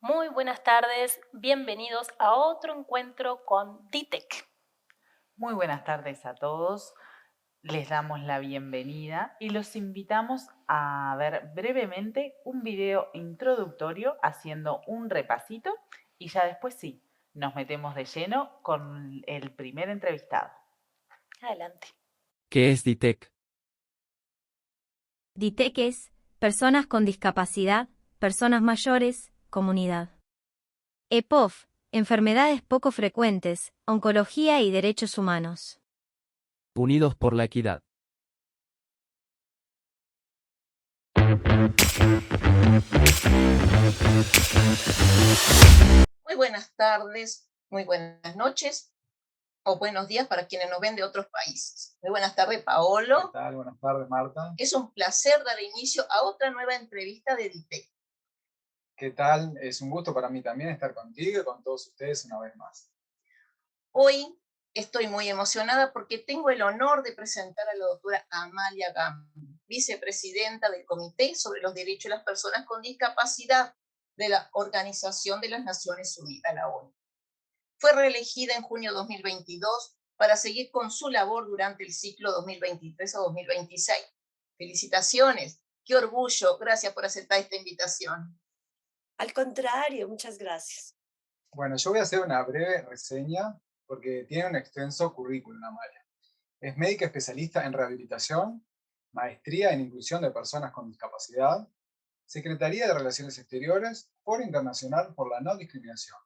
Muy buenas tardes, bienvenidos a otro encuentro con DITEC. Muy buenas tardes a todos, les damos la bienvenida y los invitamos a ver brevemente un video introductorio haciendo un repasito y ya después sí, nos metemos de lleno con el primer entrevistado. Adelante. ¿Qué es DITEC? DITEC es personas con discapacidad, personas mayores, comunidad. EPOF, enfermedades poco frecuentes, oncología y derechos humanos. Unidos por la equidad. Muy buenas tardes, muy buenas noches o buenos días para quienes nos ven de otros países. Muy buenas tardes, Paolo. ¿Qué tal? Buenas tardes, Marta. Es un placer dar inicio a otra nueva entrevista de DITEC. ¿Qué tal? Es un gusto para mí también estar contigo y con todos ustedes una vez más. Hoy estoy muy emocionada porque tengo el honor de presentar a la doctora Amalia Gambi, vicepresidenta del Comité sobre los Derechos de las Personas con Discapacidad de la Organización de las Naciones Unidas, la ONU. Fue reelegida en junio de 2022 para seguir con su labor durante el ciclo 2023 a 2026. Felicitaciones, qué orgullo, gracias por aceptar esta invitación. Al contrario, muchas gracias. Bueno, yo voy a hacer una breve reseña porque tiene un extenso currículum, Amalia. Es médica especialista en rehabilitación, maestría en inclusión de personas con discapacidad, Secretaría de Relaciones Exteriores, Foro Internacional por la No Discriminación,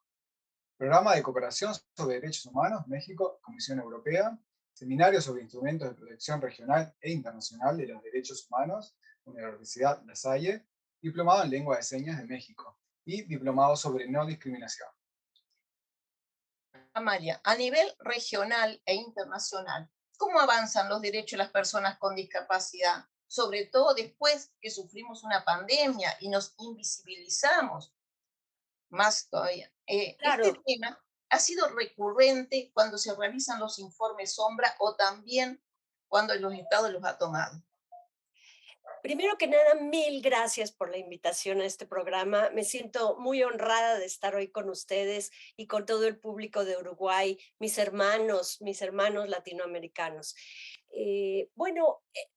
Programa de Cooperación sobre Derechos Humanos, México, Comisión Europea, Seminario sobre Instrumentos de Protección Regional e Internacional de los Derechos Humanos, Universidad La Salle, Diplomado en Lengua de Señas de México y Diplomado sobre No Discriminación. Amalia, a nivel regional e internacional, ¿cómo avanzan los derechos de las personas con discapacidad? Sobre todo después que sufrimos una pandemia y nos invisibilizamos más todavía. Claro. Este tema ha sido recurrente cuando se realizan los informes sombra o también cuando los estados los ha tomado. Primero que nada, mil gracias por la invitación a este programa. Me siento muy honrada de estar hoy con ustedes y con todo el público de Uruguay, mis hermanos latinoamericanos.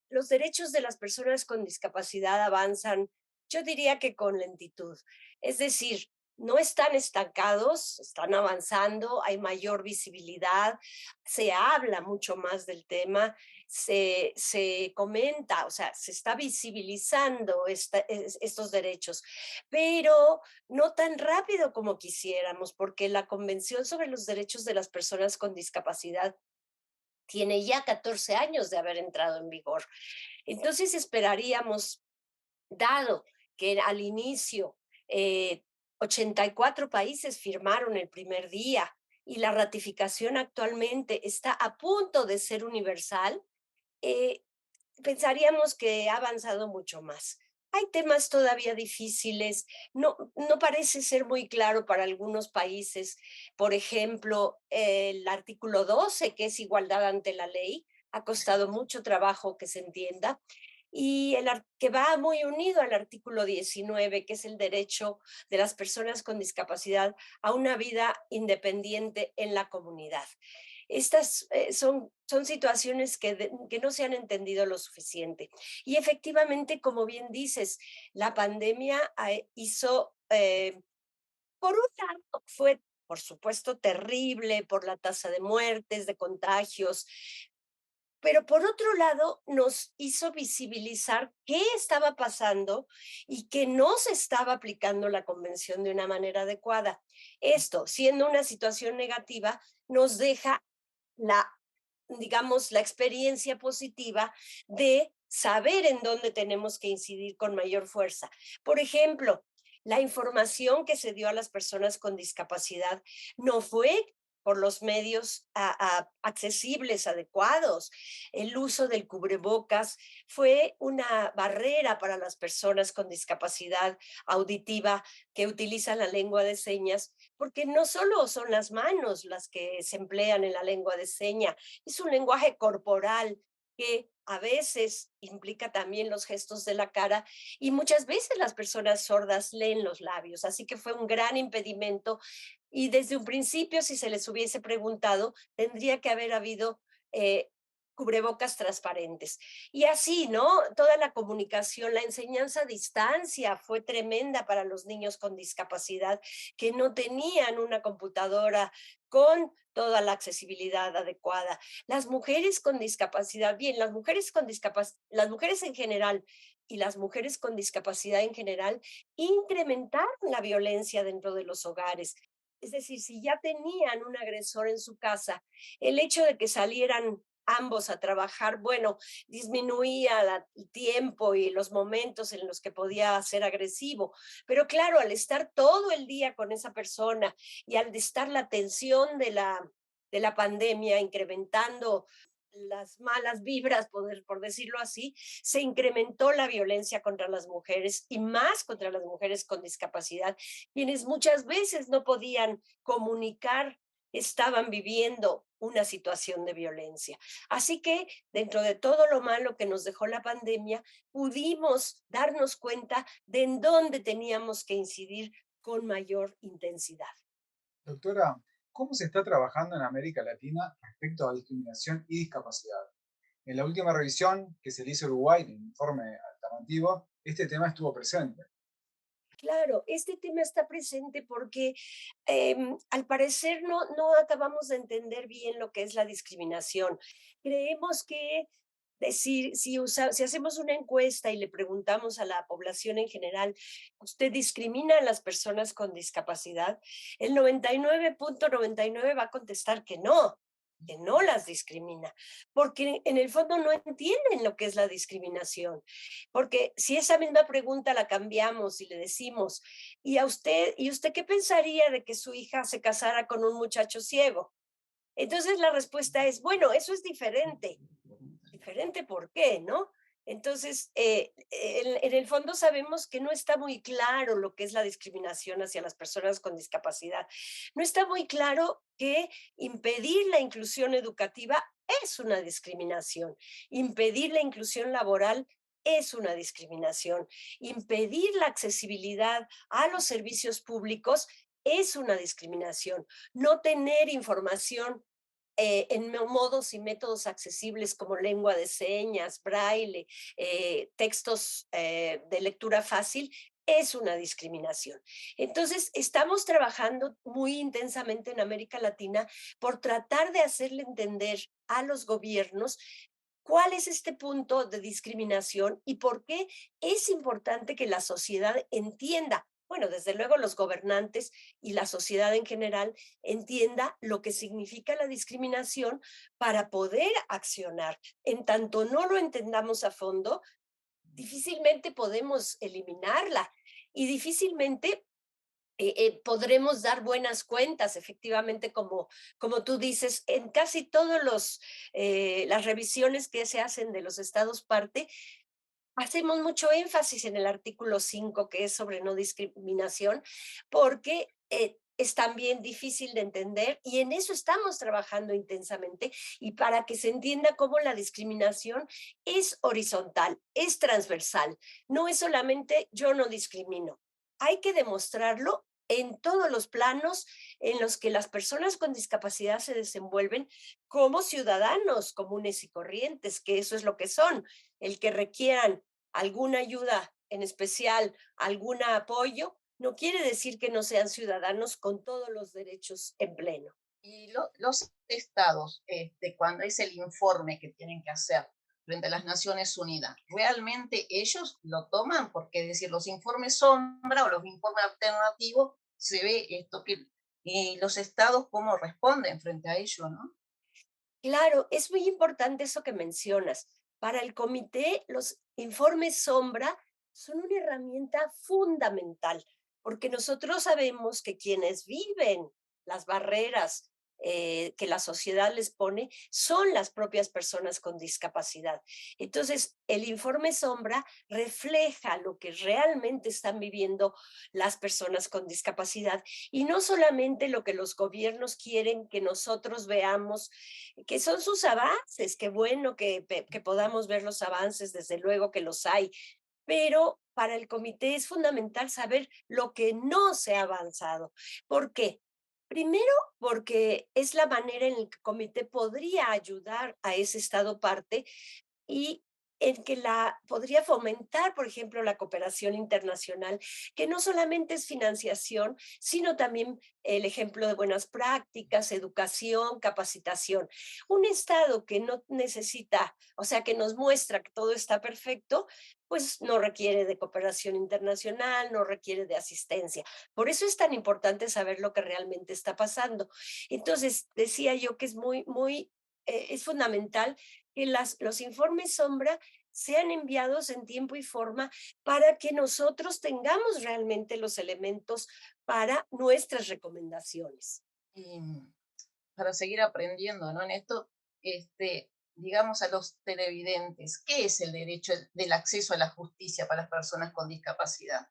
Los derechos de las personas con discapacidad avanzan, yo diría que con lentitud. Es decir, no están estancados, están avanzando, hay mayor visibilidad, se habla mucho más del tema, se comenta, o sea, se está visibilizando estos derechos, pero no tan rápido como quisiéramos, porque la Convención sobre los Derechos de las Personas con Discapacidad tiene ya 14 años de haber entrado en vigor. Entonces esperaríamos, dado que al inicio 84 países firmaron el primer día y la ratificación actualmente está a punto de ser universal, pensaríamos que ha avanzado mucho más. Hay temas todavía difíciles, no parece ser muy claro para algunos países. Por ejemplo, el artículo 12, que es igualdad ante la ley, ha costado mucho trabajo que se entienda, y que va muy unido al artículo 19, que es el derecho de las personas con discapacidad a una vida independiente en la comunidad. Estas son situaciones que no se han entendido lo suficiente. Y efectivamente, como bien dices, la pandemia hizo, por un lado, fue por supuesto terrible por la tasa de muertes, de contagios, pero por otro lado nos hizo visibilizar qué estaba pasando y que no se estaba aplicando la convención de una manera adecuada. Esto, siendo una situación negativa, nos deja digamos, la experiencia positiva de saber en dónde tenemos que incidir con mayor fuerza. Por ejemplo, la información que se dio a las personas con discapacidad no fue por los medios accesibles, adecuados. El uso del cubrebocas fue una barrera para las personas con discapacidad auditiva que utilizan la lengua de señas, porque no solo son las manos las que se emplean en la lengua de señas, es un lenguaje corporal que a veces implica también los gestos de la cara y muchas veces las personas sordas leen los labios, así que fue un gran impedimento y desde un principio, si se les hubiese preguntado, tendría que haber habido eh, cubrebocas transparentes. Y así, ¿no? Toda la comunicación, la enseñanza a distancia fue tremenda para los niños con discapacidad que no tenían una computadora con toda la accesibilidad adecuada. Las mujeres con discapacidad, bien, las mujeres en general y las mujeres con discapacidad en general incrementaron la violencia dentro de los hogares. Es decir, si ya tenían un agresor en su casa, el hecho de que salieran ambos a trabajar, bueno, disminuía el tiempo y los momentos en los que podía ser agresivo. Pero claro, al estar todo el día con esa persona y al estar la tensión de la pandemia incrementando las malas vibras, por decirlo así, se incrementó la violencia contra las mujeres y más contra las mujeres con discapacidad, quienes muchas veces no podían comunicar, estaban viviendo una situación de violencia. Así que dentro de todo lo malo que nos dejó la pandemia, pudimos darnos cuenta de en dónde teníamos que incidir con mayor intensidad. Doctora, ¿cómo se está trabajando en América Latina respecto a discriminación y discapacidad? En la última revisión que se le hizo a Uruguay, en el informe alternativo, este tema estuvo presente. Claro, este tema está presente porque al parecer no acabamos de entender bien lo que es la discriminación. Creemos que decir, si hacemos una encuesta y le preguntamos a la población en general, ¿usted discrimina a las personas con discapacidad? El 99.99 va a contestar que no las discrimina, porque en el fondo no entienden lo que es la discriminación. Porque si esa misma pregunta la cambiamos y le decimos, ¿y usted qué pensaría de que su hija se casara con un muchacho ciego? Entonces la respuesta es, bueno, eso es diferente. ¿Diferente por qué, no? Entonces, en el fondo sabemos que no está muy claro lo que es la discriminación hacia las personas con discapacidad. No está muy claro que impedir la inclusión educativa es una discriminación. Impedir la inclusión laboral es una discriminación. Impedir la accesibilidad a los servicios públicos es una discriminación. No tener información en modos y métodos accesibles como lengua de señas, braille, textos de lectura fácil, es una discriminación. Entonces, estamos trabajando muy intensamente en América Latina por tratar de hacerle entender a los gobiernos cuál es este punto de discriminación y por qué es importante que la sociedad entienda, bueno, desde luego los gobernantes y la sociedad en general entienda lo que significa la discriminación para poder accionar. En tanto no lo entendamos a fondo, difícilmente podemos eliminarla y difícilmente podremos dar buenas cuentas, efectivamente, como tú dices, en casi todos las revisiones que se hacen de los estados parte, hacemos mucho énfasis en el artículo 5, que es sobre no discriminación, porque es también difícil de entender y en eso estamos trabajando intensamente y para que se entienda cómo la discriminación es horizontal, es transversal, no es solamente yo no discrimino. Hay que demostrarlo en todos los planos en los que las personas con discapacidad se desenvuelven como ciudadanos comunes y corrientes, que eso es lo que son, el que requieran alguna ayuda en especial, algún apoyo, no quiere decir que no sean ciudadanos con todos los derechos en pleno. Y los estados, cuando es el informe que tienen que hacer frente a las Naciones Unidas, ¿realmente ellos lo toman? Porque es decir, los informes sombra o los informes alternativos, se ve esto que y los estados cómo responden frente a ello, ¿no? Claro, es muy importante eso que mencionas. Para el comité, los informes sombra son una herramienta fundamental, porque nosotros sabemos que quienes viven las barreras que la sociedad les pone son las propias personas con discapacidad. Entonces, el informe sombra refleja lo que realmente están viviendo las personas con discapacidad y no solamente lo que los gobiernos quieren que nosotros veamos, que son sus avances. Qué bueno que podamos ver los avances, desde luego que los hay, pero para el comité es fundamental saber lo que no se ha avanzado. ¿Por qué? Primero, porque es la manera en la que el comité podría ayudar a ese Estado parte y en que podría fomentar, por ejemplo, la cooperación internacional, que no solamente es financiación, sino también el ejemplo de buenas prácticas, educación, capacitación. Un Estado que no necesita, o sea, que nos muestra que todo está perfecto, pues no requiere de cooperación internacional, no requiere de asistencia. Por eso es tan importante saber lo que realmente está pasando. Entonces, decía yo que es es fundamental que los informes sombra sean enviados en tiempo y forma para que nosotros tengamos realmente los elementos para nuestras recomendaciones. Y para seguir aprendiendo, ¿no? En esto, digamos a los televidentes, ¿qué es el derecho del acceso a la justicia para las personas con discapacidad?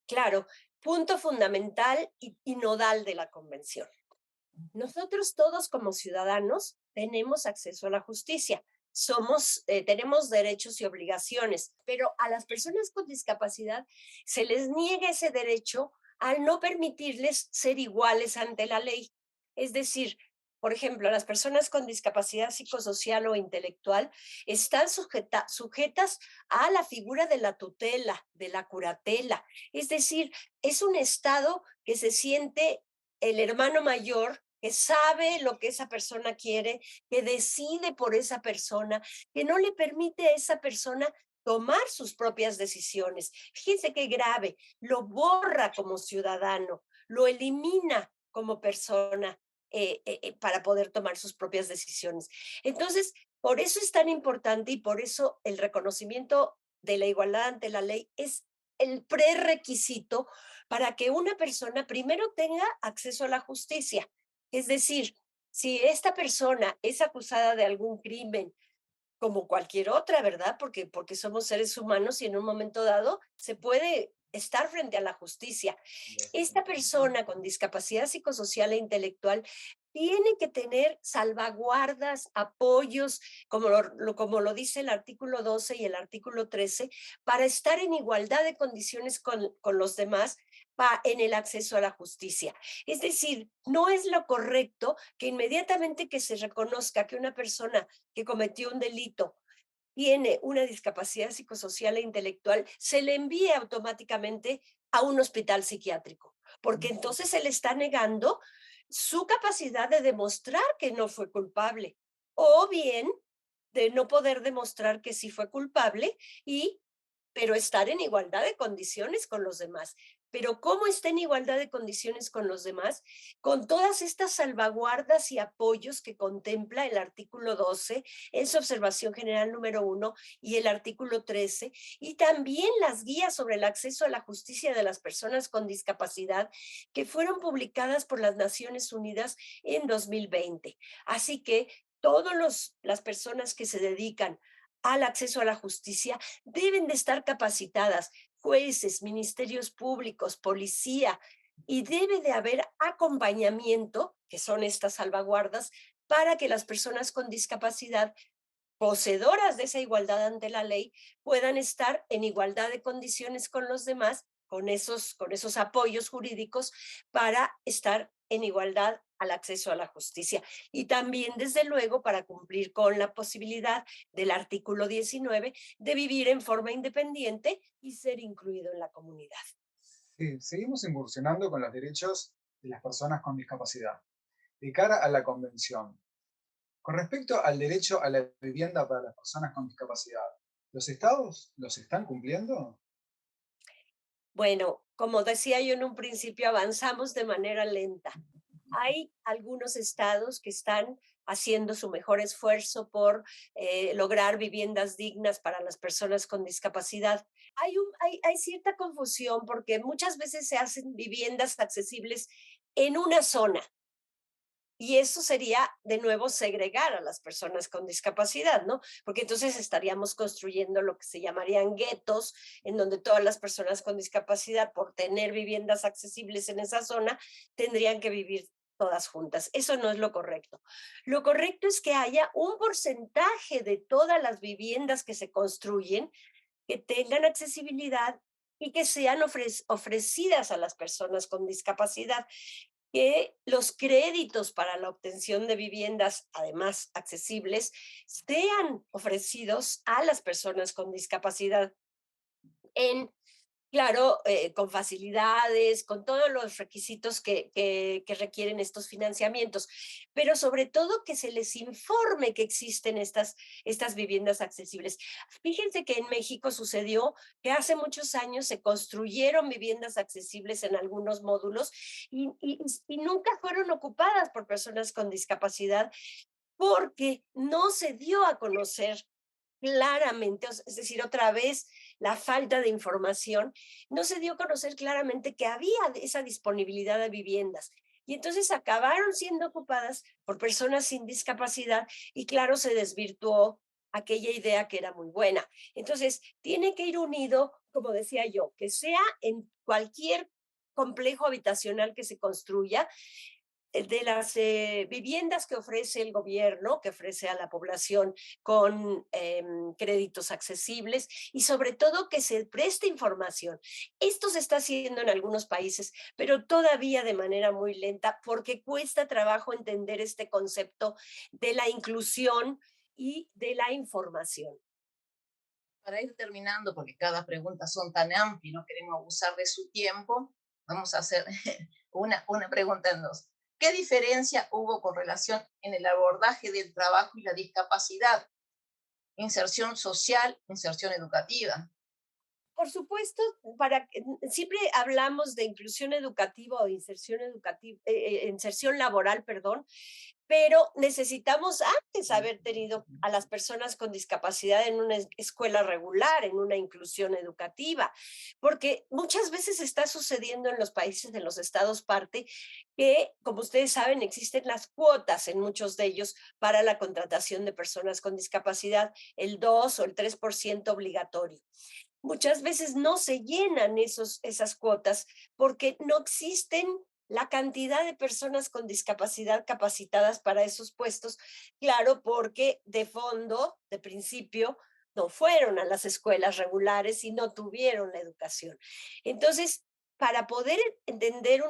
Claro, punto fundamental y nodal de la convención. Nosotros todos como ciudadanos tenemos acceso a la justicia. Tenemos derechos y obligaciones, pero a las personas con discapacidad se les niega ese derecho al no permitirles ser iguales ante la ley. Es decir, por ejemplo, las personas con discapacidad psicosocial o intelectual están sujetas a la figura de la tutela, de la curatela. Es decir, es un Estado que se siente el hermano mayor, que sabe lo que esa persona quiere, que decide por esa persona, que no le permite a esa persona tomar sus propias decisiones. Fíjense qué grave, lo borra como ciudadano, lo elimina como persona para poder tomar sus propias decisiones. Entonces, por eso es tan importante y por eso el reconocimiento de la igualdad ante la ley es el prerequisito para que una persona primero tenga acceso a la justicia. Es decir, si esta persona es acusada de algún crimen, como cualquier otra, ¿verdad? Porque somos seres humanos y en un momento dado se puede estar frente a la justicia. Esta persona con discapacidad psicosocial e intelectual tiene que tener salvaguardas, apoyos, como lo dice el artículo 12 y el artículo 13, para estar en igualdad de condiciones con los demás en el acceso a la justicia. Es decir, no es lo correcto que inmediatamente que se reconozca que una persona que cometió un delito tiene una discapacidad psicosocial e intelectual, se le envíe automáticamente a un hospital psiquiátrico, porque entonces se le está negando su capacidad de demostrar que no fue culpable, o bien de no poder demostrar que sí fue culpable pero estar en igualdad de condiciones con los demás. Pero ¿cómo está en igualdad de condiciones con los demás? Con todas estas salvaguardas y apoyos que contempla el artículo 12 en su observación general número 1 y el artículo 13, y también las guías sobre el acceso a la justicia de las personas con discapacidad que fueron publicadas por las Naciones Unidas en 2020. Así que todas las personas que se dedican al acceso a la justicia deben de estar capacitadas, jueces, ministerios públicos, policía, y debe de haber acompañamiento, que son estas salvaguardas, para que las personas con discapacidad, poseedoras de esa igualdad ante la ley, puedan estar en igualdad de condiciones con los demás, con esos apoyos jurídicos para estar en igualdad al acceso a la justicia. Y también, desde luego, para cumplir con la posibilidad del artículo 19 de vivir en forma independiente y ser incluido en la comunidad. Sí, seguimos incursionando con los derechos de las personas con discapacidad. De cara a la convención, con respecto al derecho a la vivienda para las personas con discapacidad, ¿los estados los están cumpliendo? Bueno, como decía yo en un principio, avanzamos de manera lenta. Hay algunos estados que están haciendo su mejor esfuerzo por lograr viviendas dignas para las personas con discapacidad. Hay cierta confusión porque muchas veces se hacen viviendas accesibles en una zona, Y eso sería, de nuevo, segregar a las personas con discapacidad, ¿no? Porque entonces estaríamos construyendo lo que se llamarían guetos, en donde todas las personas con discapacidad, por tener viviendas accesibles en esa zona, tendrían que vivir todas juntas. Eso no es lo correcto. Lo correcto es que haya un porcentaje de todas las viviendas que se construyen que tengan accesibilidad y que sean ofrecidas a las personas con discapacidad, que los créditos para la obtención de viviendas, además accesibles, sean ofrecidos a las personas con discapacidad en, claro, con facilidades, con todos los requisitos que requieren estos financiamientos, pero sobre todo que se les informe que existen estas viviendas accesibles. Fíjense que en México sucedió que hace muchos años se construyeron viviendas accesibles en algunos módulos y nunca fueron ocupadas por personas con discapacidad porque no se dio a conocer claramente, es decir, otra vez la falta de información, no se dio a conocer claramente que había esa disponibilidad de viviendas. Y entonces acabaron siendo ocupadas por personas sin discapacidad y claro, se desvirtuó aquella idea que era muy buena. Entonces, tiene que ir unido, como decía yo, que sea en cualquier complejo habitacional que se construya, de las viviendas que ofrece el gobierno, que ofrece a la población con créditos accesibles y sobre todo que se preste información. Esto se está haciendo en algunos países, pero todavía de manera muy lenta porque cuesta trabajo entender este concepto de la inclusión y de la información. Para ir terminando, porque cada pregunta son tan amplias y no queremos abusar de su tiempo, vamos a hacer una pregunta en dos. ¿Qué diferencia hubo con relación en el abordaje del trabajo y la discapacidad? Inserción social, inserción educativa. Por supuesto, siempre hablamos de inclusión educativa o inserción educativa, inserción laboral, perdón, pero necesitamos antes haber tenido a las personas con discapacidad en una escuela regular, en una inclusión educativa, porque muchas veces está sucediendo en los países de los estados parte que, como ustedes saben, existen las cuotas en muchos de ellos para la contratación de personas con discapacidad, el 2 o el 3% obligatorio. Muchas veces no se llenan esas cuotas porque no existen la cantidad de personas con discapacidad capacitadas para esos puestos, claro, porque de fondo, de principio, no fueron a las escuelas regulares y no tuvieron la educación. Entonces, para poder entender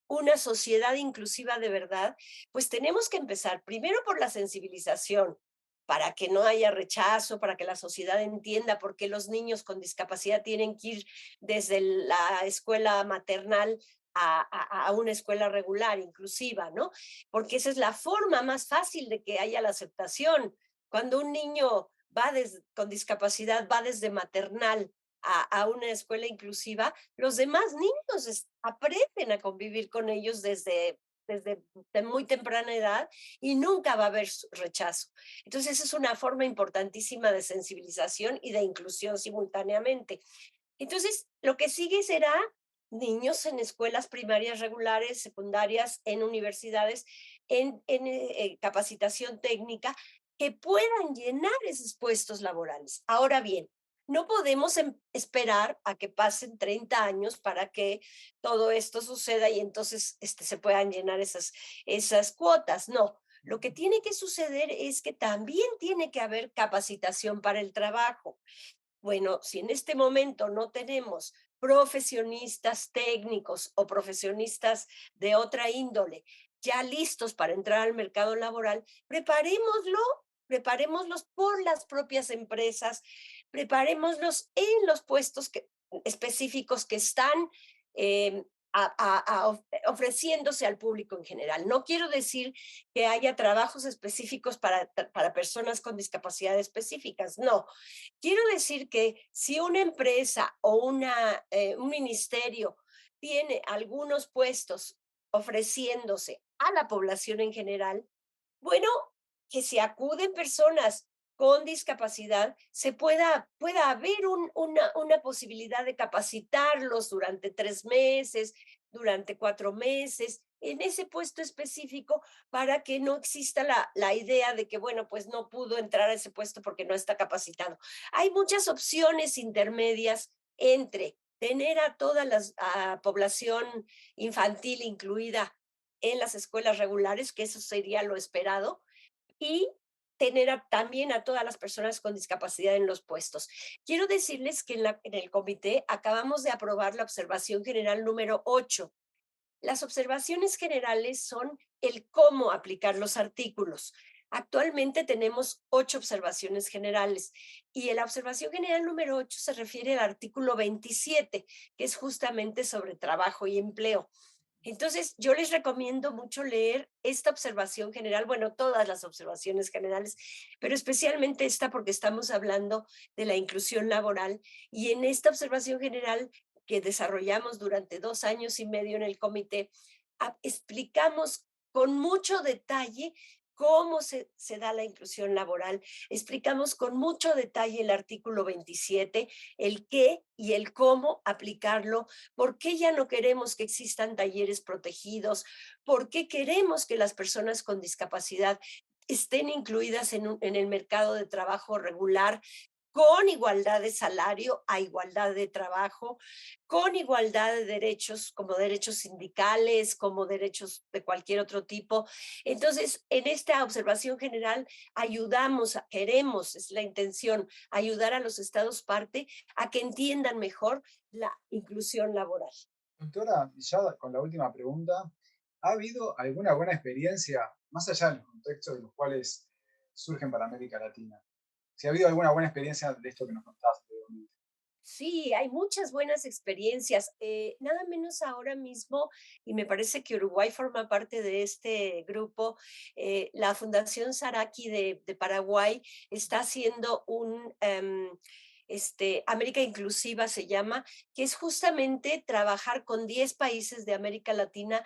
una sociedad inclusiva de verdad, pues tenemos que empezar primero por la sensibilización, para que no haya rechazo, para que la sociedad entienda por qué los niños con discapacidad tienen que ir desde la escuela maternal a una escuela regular, inclusiva, ¿no? Porque esa es la forma más fácil de que haya la aceptación. Cuando un niño con discapacidad va desde maternal a una escuela inclusiva, los demás niños aprenden a convivir con ellos desde muy temprana edad y nunca va a haber rechazo. Entonces, esa es una forma importantísima de sensibilización y de inclusión simultáneamente. Entonces, lo que sigue será niños en escuelas primarias regulares, secundarias, en universidades, en capacitación técnica, que puedan llenar esos puestos laborales. Ahora bien, no podemos esperar a que pasen 30 años para que todo esto suceda y entonces se puedan llenar esas cuotas. No, lo que tiene que suceder es que también tiene que haber capacitación para el trabajo. Bueno, si en este momento no tenemos profesionistas técnicos o profesionistas de otra índole ya listos para entrar al mercado laboral, preparémoslos por las propias empresas, preparémoslos en los puestos específicos que están ofreciéndose al público en general. No quiero decir que haya trabajos específicos para personas con discapacidad específicas, no. Quiero decir que si una empresa o un ministerio tiene algunos puestos ofreciéndose a la población en general, bueno, que si acuden personas con discapacidad, pueda haber una posibilidad de capacitarlos durante 3 meses, durante 4 meses, en ese puesto específico para que no exista la idea de que, bueno, pues no pudo entrar a ese puesto porque no está capacitado. Hay muchas opciones intermedias entre tener a toda la población infantil incluida en las escuelas regulares, que eso sería lo esperado, y tener también a todas las personas con discapacidad en los puestos. Quiero decirles que en el comité acabamos de aprobar la observación general número 8. Las observaciones generales son el cómo aplicar los artículos. Actualmente tenemos 8 observaciones generales y la observación general número 8 se refiere al artículo 27, que es justamente sobre trabajo y empleo. Entonces, yo les recomiendo mucho leer esta observación general, bueno, todas las observaciones generales, pero especialmente esta porque estamos hablando de la inclusión laboral y en esta observación general que desarrollamos durante 2 años y medio en el comité, explicamos con mucho detalle cómo se da la inclusión laboral. Explicamos con mucho detalle el artículo 27, el qué y el cómo aplicarlo, por qué ya no queremos que existan talleres protegidos, por qué queremos que las personas con discapacidad estén incluidas en el mercado de trabajo regular, con igualdad de salario a igualdad de trabajo, con igualdad de derechos, como derechos sindicales, como derechos de cualquier otro tipo. Entonces, en esta observación general, queremos, es la intención, ayudar a los estados parte a que entiendan mejor la inclusión laboral. Doctora, y ya con la última pregunta, ¿ha habido alguna buena experiencia, más allá de los contextos de los cuales surgen para América Latina? Si ha habido alguna buena experiencia de esto que nos contaste anteriormente. Sí, hay muchas buenas experiencias. Nada menos ahora mismo, y me parece que Uruguay forma parte de este grupo, la Fundación Saraki de Paraguay está haciendo América Inclusiva se llama, que es justamente trabajar con 10 países de América Latina,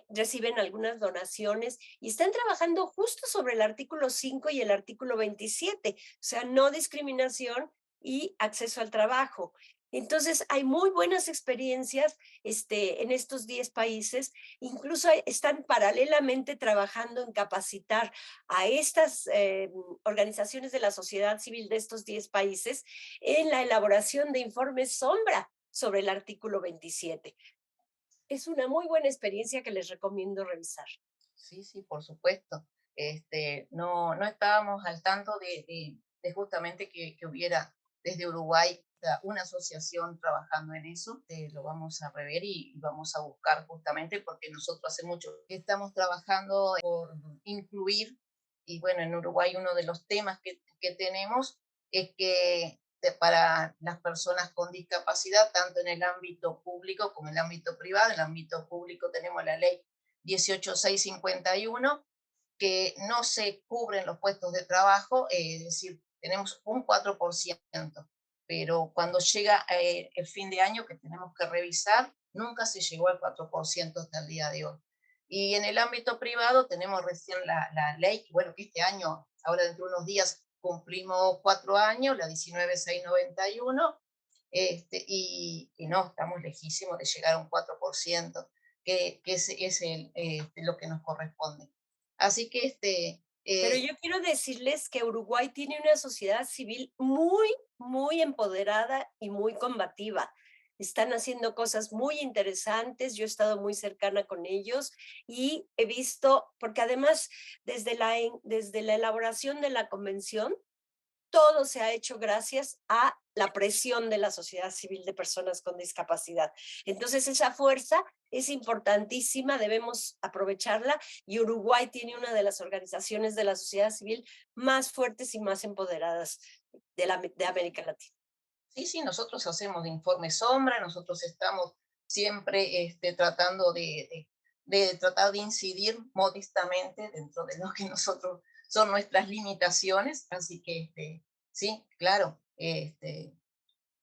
reciben algunas donaciones y están trabajando justo sobre el artículo 5 y el artículo 27, o sea, no discriminación y acceso al trabajo. Entonces, hay muy buenas experiencias en estos 10 países. Incluso están paralelamente trabajando en capacitar a estas organizaciones de la sociedad civil de estos 10 países en la elaboración de informes sombra sobre el artículo 27. Es una muy buena experiencia que les recomiendo revisar. Sí, sí, por supuesto. No estábamos al tanto de justamente que hubiera desde Uruguay una asociación trabajando en eso. Lo vamos a rever y vamos a buscar justamente porque nosotros hace mucho que estamos trabajando por incluir, y bueno, en Uruguay uno de los temas que tenemos es que para las personas con discapacidad, tanto en el ámbito público como en el ámbito privado, en el ámbito público tenemos la ley 18651, que no se cubren los puestos de trabajo, es decir, tenemos un 4%, pero cuando llega el fin de año que tenemos que revisar, nunca se llegó al 4% hasta el día de hoy. Y en el ámbito privado tenemos recién la ley, bueno, que este año, ahora dentro de unos días, cumplimos 4 años, la 19691, y no, estamos lejísimos de llegar a un 4%, que es lo que nos corresponde. Así que Pero yo quiero decirles que Uruguay tiene una sociedad civil muy, muy empoderada y muy combativa. Están haciendo cosas muy interesantes, yo he estado muy cercana con ellos y he visto, porque además desde la elaboración de la convención, todo se ha hecho gracias a la presión de la sociedad civil de personas con discapacidad. Entonces, esa fuerza es importantísima, debemos aprovecharla y Uruguay tiene una de las organizaciones de la sociedad civil más fuertes y más empoderadas de América Latina. sí, sí, nosotros hacemos informe sombra, nosotros estamos siempre tratando de tratar de incidir modestamente dentro de lo que nosotros son nuestras limitaciones, así que sí, claro,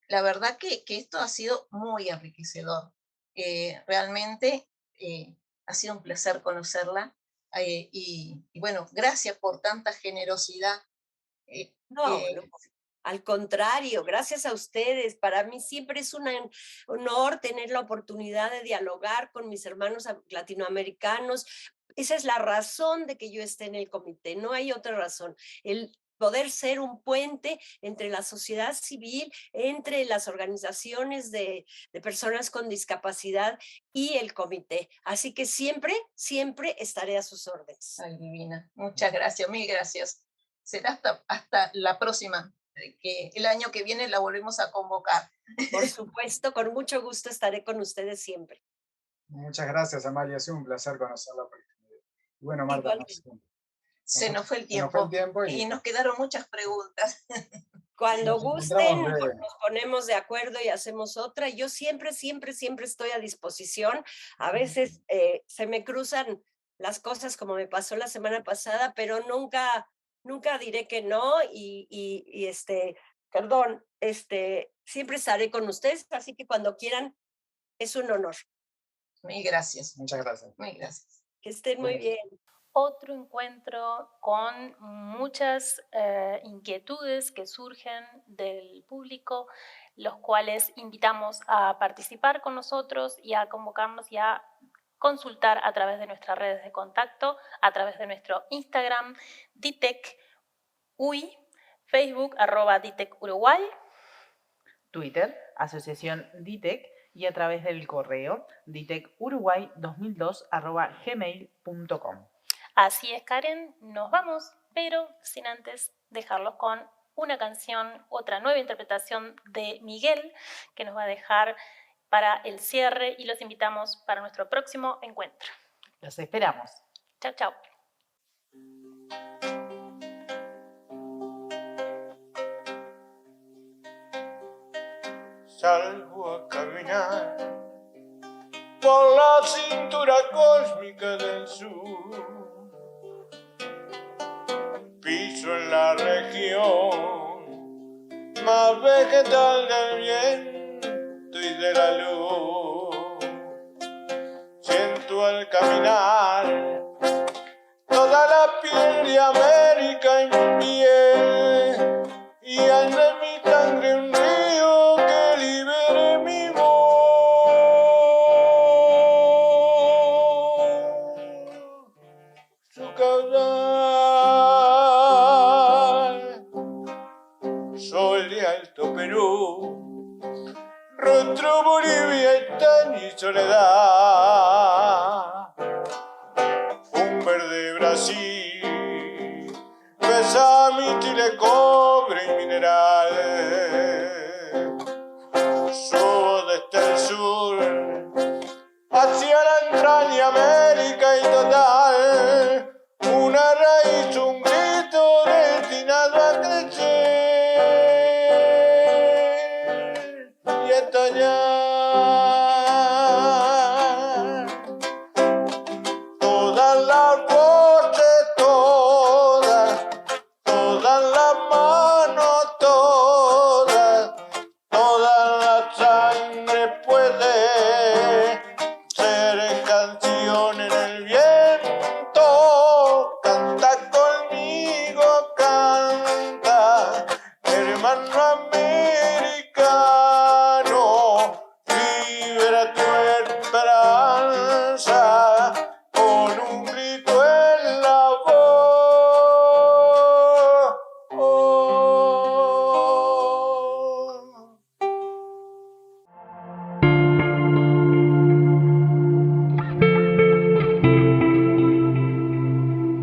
la verdad que esto ha sido muy enriquecedor. Realmente ha sido un placer conocerla y bueno, gracias por tanta generosidad. eh, No, eh, no, Al contrario, gracias a ustedes. Para mí siempre es un honor tener la oportunidad de dialogar con mis hermanos latinoamericanos. Esa es la razón de que yo esté en el comité, no hay otra razón. El poder ser un puente entre la sociedad civil, entre las organizaciones de personas con discapacidad y el comité. Así que siempre, siempre estaré a sus órdenes. Ay, divina. Muchas gracias, mil gracias. Será hasta la próxima, que el año que viene la volvemos a convocar. Por supuesto, con mucho gusto estaré con ustedes siempre. Muchas gracias, Amalia. Ha sido un placer conocerla por este medio. Y bueno, Marta, Se nos fue el se nos fue el tiempo tiempo y nos quedaron muchas preguntas. Cuando nos gusten, encontramos breve. nos ponemos de acuerdo y hacemos otra. Yo siempre, siempre, siempre estoy a disposición. A veces se me cruzan las cosas como me pasó la semana pasada, pero nunca diré que no perdón, siempre estaré con ustedes, así que cuando quieran, es un honor. Mil gracias. Muchas gracias. Mil gracias. Que estén muy bien. Otro encuentro con muchas inquietudes que surgen del público, los cuales invitamos a participar con nosotros y a convocarnos y a consultar a través de nuestras redes de contacto, a través de nuestro Instagram, DITEC-UI, Facebook, @DITEC Uruguay, Twitter, Asociación DITEC, y a través del correo ditecuruguay2002@gmail.com. Así es, Karen, nos vamos, pero sin antes dejarlos con una canción, otra nueva interpretación de Miguel, que nos va a dejar para el cierre y los invitamos para nuestro próximo encuentro. Los esperamos. Chao, chao. Salgo a caminar por la cintura cósmica del sur. Piso en la región más vegetal del viento y de la luz. Siento al caminar toda la piel de América en mi piel, y anda en mi sangre un río que libere mi voz. Su caudal, sol de Alto Perú, rostro Bolivia, estaño y soledad. Un verde Brasil, besa mi Chile con